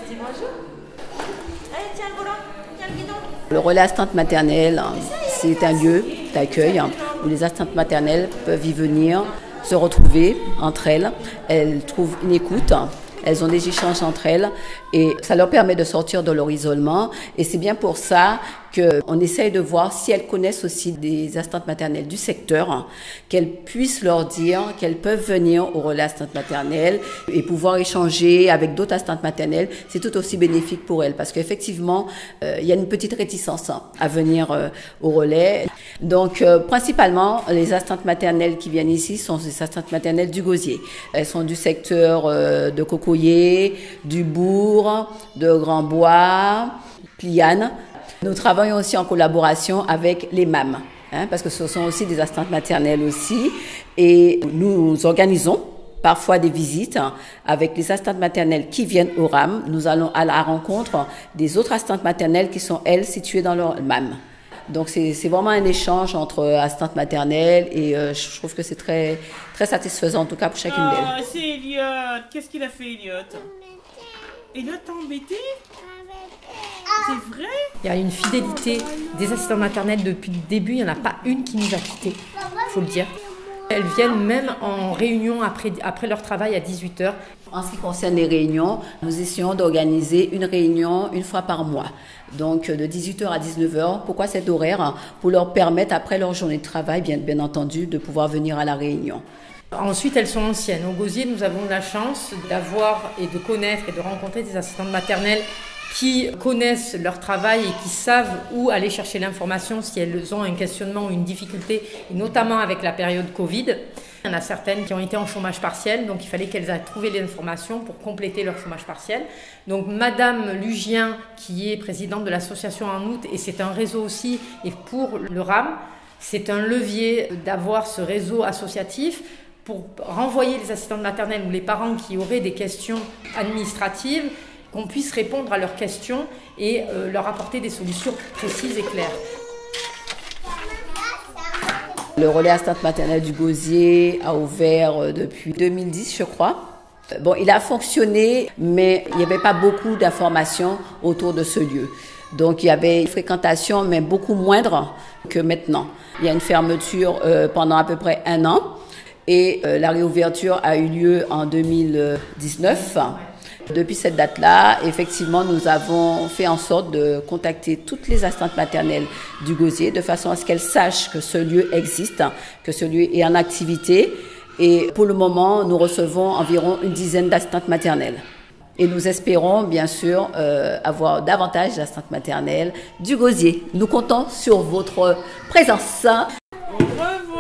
Dis bonjour. Allez, tiens le volant, tiens le guidon. Le relais assistante maternelle, c'est un lieu d'accueil où les assistantes maternelles peuvent y venir, se retrouver entre elles. Elles trouvent une écoute. Elles ont des échanges entre elles et ça leur permet de sortir de leur isolement. Et c'est bien pour ça qu'on essaye de voir si elles connaissent aussi des assistantes maternelles du secteur, qu'elles puissent leur dire qu'elles peuvent venir au relais assistante maternelle et pouvoir échanger avec d'autres assistantes maternelles. C'est tout aussi bénéfique pour elles parce qu'effectivement, il y a une petite réticence à venir au relais. Donc, principalement, les assistantes maternelles qui viennent ici sont des assistantes maternelles du Gosier. Elles sont du secteur de Cocoyer, du Bourg, de Grand-Bois, Pliane. Nous travaillons aussi en collaboration avec les MAM, parce que ce sont aussi des assistantes maternelles aussi. Et nous organisons parfois des visites avec les assistantes maternelles qui viennent au RAM. Nous allons à la rencontre des autres assistantes maternelles qui sont, elles, situées dans leur MAM. Donc, c'est vraiment un échange entre assistantes maternelles et je trouve que c'est très, très satisfaisant, en tout cas pour chacune d'elles. Ah, c'est Elliot. Qu'est-ce qu'il a fait, Elliot? Elliot t'a embêté? C'est vrai? Il y a une fidélité des assistantes maternelles depuis le début. Il n'y en a pas une qui nous a quittés, il faut le dire. Elles viennent même en réunion après leur travail à 18h. En ce qui concerne les réunions, nous essayons d'organiser une réunion une fois par mois. Donc de 18h à 19h. Pourquoi cet horaire? Pour leur permettre, après leur journée de travail, bien entendu, de pouvoir venir à la réunion. Ensuite, elles sont anciennes. Au Gosier, nous avons la chance d'avoir et de connaître et de rencontrer des assistantes maternelles qui connaissent leur travail et qui savent où aller chercher l'information si elles ont un questionnement ou une difficulté, et notamment avec la période Covid. Il y en a certaines qui ont été en chômage partiel, donc il fallait qu'elles aient trouvé l'information pour compléter leur chômage partiel. Donc Madame Lugien, qui est présidente de l'association En Août, et c'est un réseau aussi, et pour le RAM, c'est un levier d'avoir ce réseau associatif pour renvoyer les assistantes maternelles ou les parents qui auraient des questions administratives, qu'on puisse répondre à leurs questions et leur apporter des solutions précises et claires. Le relais assistante maternelle du Gosier a ouvert depuis 2010, je crois. Bon, il a fonctionné, mais il n'y avait pas beaucoup d'informations autour de ce lieu. Donc, il y avait une fréquentation, mais beaucoup moindre que maintenant. Il y a une fermeture pendant à peu près 1 an et la réouverture a eu lieu en 2019. Depuis cette date-là, effectivement, nous avons fait en sorte de contacter toutes les assistantes maternelles du Gosier de façon à ce qu'elles sachent que ce lieu existe, que ce lieu est en activité. Et pour le moment, nous recevons environ une dizaine d'assistantes maternelles. Et nous espérons, bien sûr, avoir davantage d'assistantes maternelles du Gosier. Nous comptons sur votre présence. Au revoir.